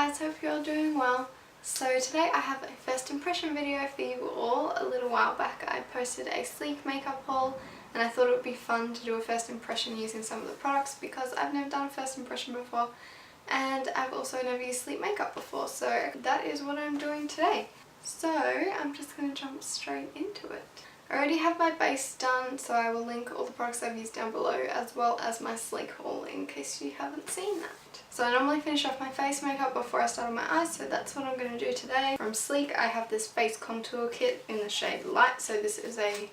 guys, hope you're all doing well. So today I have a first impression video for you all. A little while back I posted a sleek makeup haul and I thought it would be fun to do a first impression using some of the products because I've never done a first impression before and I've also never used sleek makeup before, so that is what I'm doing today. So I'm just going to jump straight into it. I already have my base done, so I will link all the products I've used down below as well as my sleek haul in case you haven't seen that. So I normally finish off my face makeup before I start on my eyes, so that's what I'm going to do today. From Sleek I have this face contour kit in the shade Light, so this is a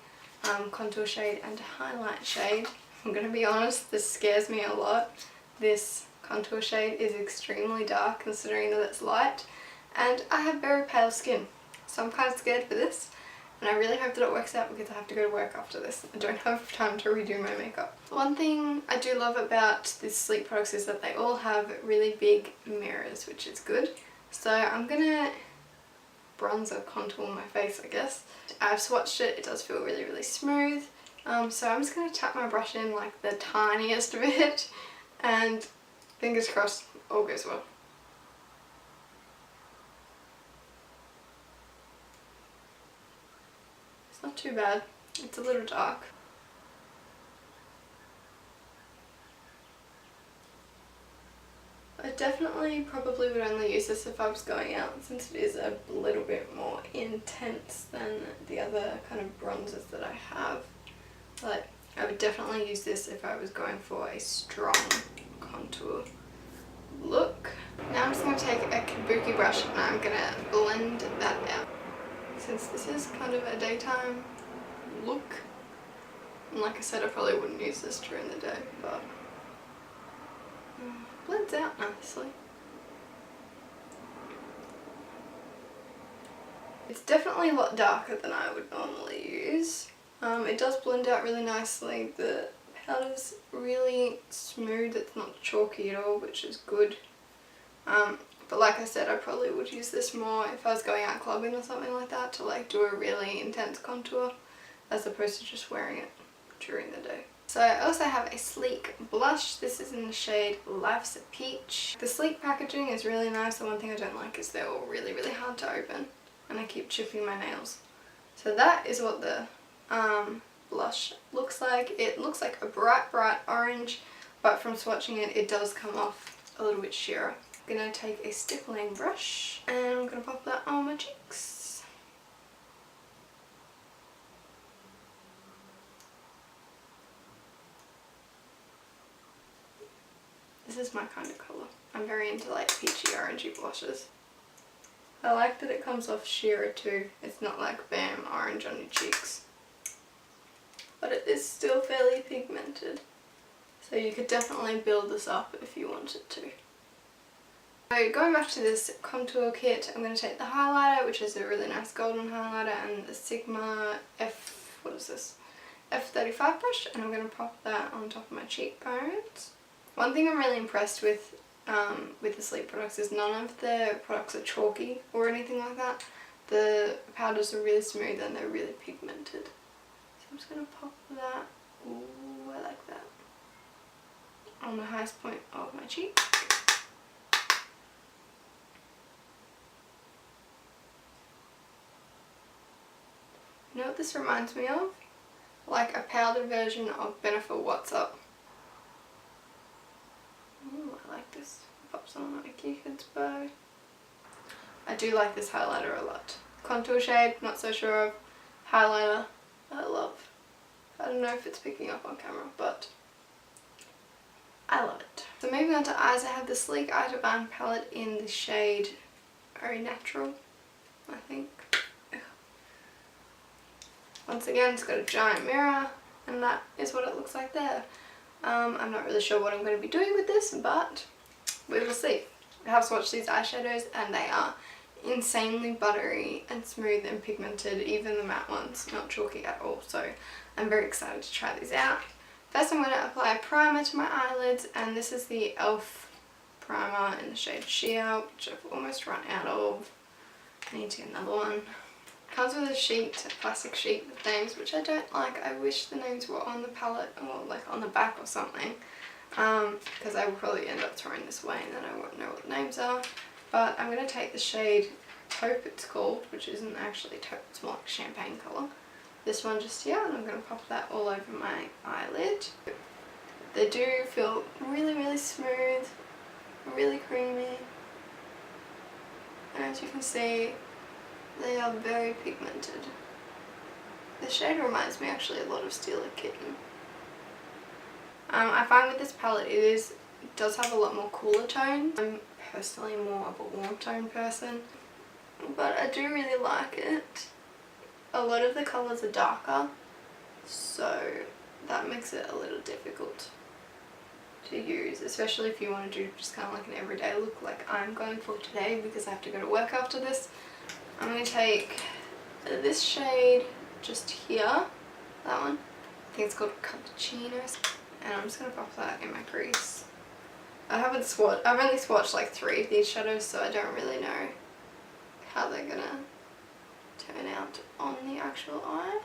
contour shade and highlight shade. I'm going to be honest, this scares me a lot. This contour shade is extremely dark considering that it's light and I have very pale skin, so I'm kind of scared for this. And I really hope that it works out because I have to go to work after this. I don't have time to redo my makeup. One thing I do love about these Sleek products is that they all have really big mirrors, which is good. So I'm gonna bronzer contour my face, I guess. I've swatched it, it does feel really, really smooth. So I'm just gonna tap my brush in like the tiniest bit and fingers crossed all goes well. Not too bad. It's a little dark. I definitely probably would only use this if I was going out since it is a little bit more intense than the other kind of bronzers that I have. But I would definitely use this if I was going for a strong contour look. Now I'm just going to take a kabuki brush and I'm going to blend that out. Since this is kind of a daytime look, and like I said I probably wouldn't use this during the day, but blends out nicely. It's definitely a lot darker than I would normally use. It does blend out really nicely. The powder's really smooth, it's not chalky at all, which is good. But like I said, I probably would use this more if I was going out clubbing or something like that to like do a really intense contour as opposed to just wearing it during the day. So I also have a Sleek blush. This is in the shade Life's Peach. The Sleek packaging is really nice. The one thing I don't like is they're all really, really hard to open and I keep chipping my nails. So that is what the blush looks like. It looks like a bright, bright orange, but from swatching it, it does come off a little bit sheerer. I'm going to take a stippling brush and I'm going to pop that on my cheeks. This is my kind of colour. I'm very into like peachy orangey blushes. I like that it comes off sheerer too. It's not like bam orange on your cheeks. But it is still fairly pigmented. So you could definitely build this up if you wanted to. So going back to this contour kit, I'm going to take the highlighter, which is a really nice golden highlighter, and the Sigma F35 brush, and I'm going to pop that on top of my cheekbones. One thing I'm really impressed with the Sleek products is none of the products are chalky or anything like that. The powders are really smooth and they're really pigmented. So I'm just going to pop that, ooh, I like that, on the highest point of my cheek. You know what this reminds me of? Like a powdered version of Benefit What's Up. Ooh, I like this. It pops on like a Cupid's bow. I do like this highlighter a lot. Contour shade, not so sure of. Highlighter, I love. I don't know if it's picking up on camera, but I love it. So moving on to eyes, I have the Sleek IDivine palette in the shade Naturel, I think. Once again, it's got a giant mirror and that is what it looks like there. I'm not really sure what I'm going to be doing with this, but we will see. I have swatched these eyeshadows and they are insanely buttery and smooth and pigmented, even the matte ones, not chalky at all, so I'm very excited to try these out. First I'm going to apply a primer to my eyelids, and this is the e.l.f. primer in the shade Sheer, which I've almost run out of. I need to get another one. Comes with a sheet, a plastic sheet with names, which I don't like. I wish the names were on the palette or like on the back or something, because I will probably end up throwing this away and then I won't know what the names are. But I'm going to take the shade Taupe, it's called, which isn't actually taupe, it's more like champagne colour. This one just here, and I'm going to pop that all over my eyelid. They do feel really, really smooth, really creamy. And as you can see, they are very pigmented. The shade reminds me actually a lot of Steeler Kitten. I find with this palette it does have a lot more cooler tones. I'm personally more of a warm tone person, but I do really like it. A lot of the colours are darker, so that makes it a little difficult to use, especially if you want to do just kind of like an everyday look like I'm going for today because I have to go to work after this. I'm going to take this shade just here, that one, I think it's called Cappuccino, and I'm just going to pop that in my crease. I've only swatched like 3 of these shadows, so I don't really know how they're going to turn out on the actual eye.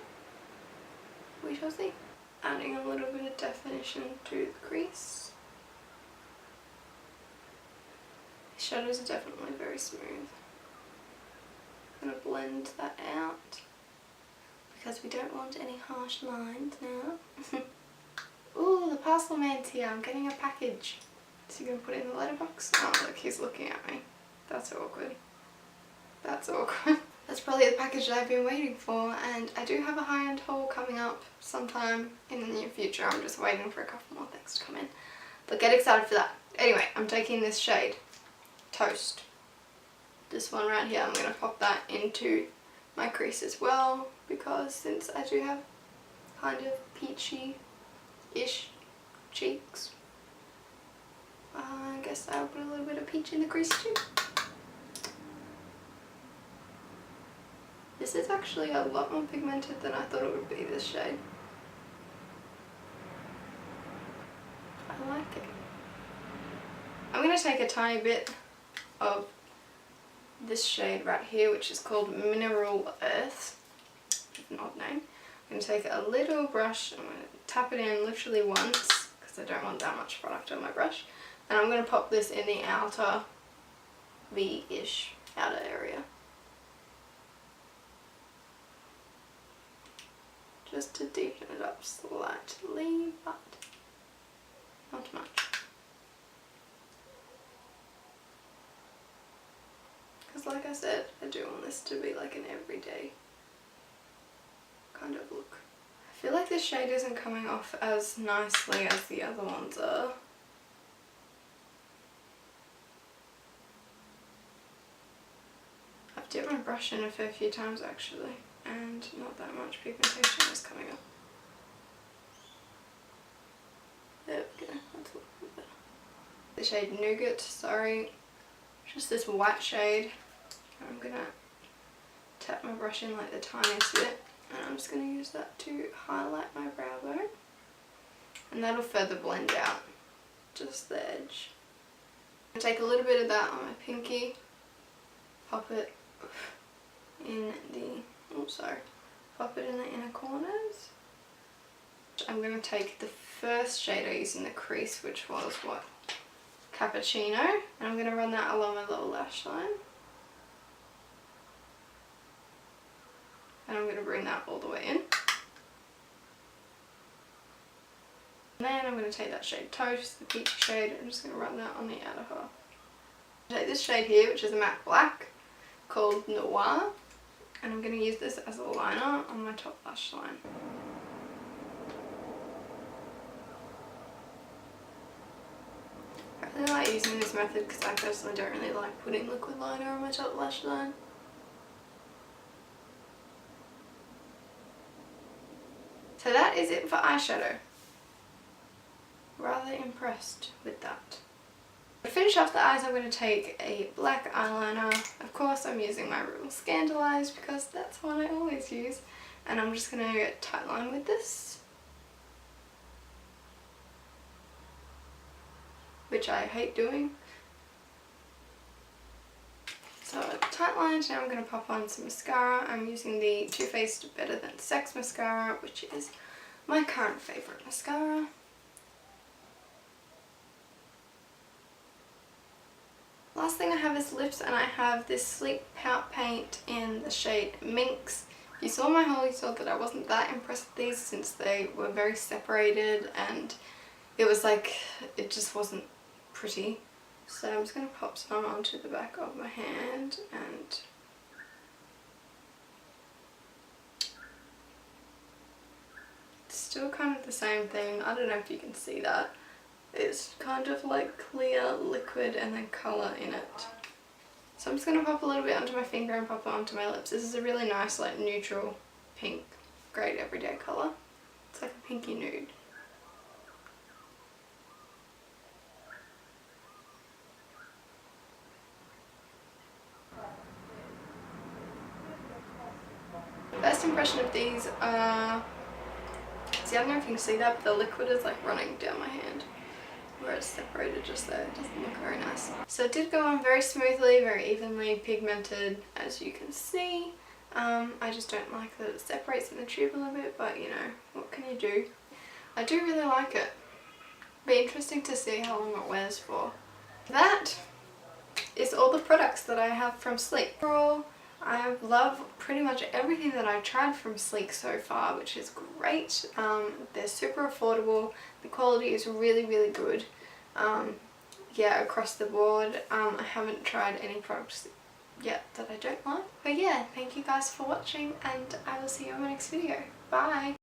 We shall see. Adding a little bit of definition to the crease. The shadows are definitely very smooth. I'm going to blend that out because we don't want any harsh lines now. Ooh, the parcel man's here. I'm getting a package. Is he going to put it in the letterbox? Oh look, he's looking at me. That's awkward. That's awkward. That's probably the package that I've been waiting for, and I do have a high-end haul coming up sometime in the near future. I'm just waiting for a couple more things to come in. But get excited for that. Anyway, I'm taking this shade, Toast. This one right here, I'm going to pop that into my crease as well, because since I do have kind of peachy-ish cheeks, I guess I'll put a little bit of peach in the crease too. This is actually a lot more pigmented than I thought it would be, this shade. I like it. I'm going to take a tiny bit of this shade right here, which is called Mineral Earth. An odd name. I'm going to take a little brush, I'm going to tap it in literally once, because I don't want that much product on my brush. And I'm going to pop this in the outer V-ish outer area. Just to deepen it up slightly, but not much. Because like I said, I do want this to be like an everyday kind of look. I feel like this shade isn't coming off as nicely as the other ones are. I've dipped my brush in a fair few times actually, and not that much pigmentation is coming up. There we go, that's a little bit better. The shade Nougat, sorry, just this white shade. I'm gonna tap my brush in like the tiniest bit, and I'm just gonna use that to highlight my brow bone, and that'll further blend out just the edge. I'm gonna take a little bit of that on my pinky, pop it in the, pop it in the inner corners. I'm going to take the first shade I used in the crease, which was what? Cappuccino, and I'm going to run that along my little lash line. And I'm going to bring that all the way in. And then I'm going to take that shade Toast, the peachy shade, I'm just going to run that on the outer half. Take this shade here, which is a matte black, called Noir, and I'm going to use this as a liner on my top lash line. I really like using this method because I personally don't really like putting liquid liner on my top lash line. So that is it for eyeshadow. Rather impressed with that. To finish off the eyes, I'm going to take a black eyeliner. Of course I'm using my Rimmel Scandalized because that's one I always use. And I'm just going to tight line with this, which I hate doing. So tight lined, now I'm going to pop on some mascara. I'm using the Too Faced Better Than Sex mascara, which is my current favourite mascara. Last thing thing I have is lips, and I have this Sleek Pout paint in the shade Minx. If you saw my haul, you saw that I wasn't that impressed with these since they were very separated and it was like, it just wasn't pretty. So I'm just going to pop some onto the back of my hand, and it's still kind of the same thing. I don't know if you can see that. It's kind of like clear liquid and then colour in it. So I'm just going to pop a little bit onto my finger and pop it onto my lips. This is a really nice like neutral pink, great everyday colour. It's like a pinky nude. First impression of these are, see, I don't know if you can see that, but the liquid is like running down my hand where it's separated just there. It doesn't look very nice. So it did go on very smoothly, very evenly pigmented, as you can see. I just don't like that it separates in the tube a little bit, but you know, what can you do? I do really like it. Be interesting to see how long it wears for. That is all the products that I have from Sleek. Overall, I love pretty much everything that I've tried from Sleek so far, which is great. They're super affordable, the quality is really, really good. Yeah, across the board. I haven't tried any products yet that I don't like. But yeah, thank you guys for watching, and I will see you in my next video. Bye!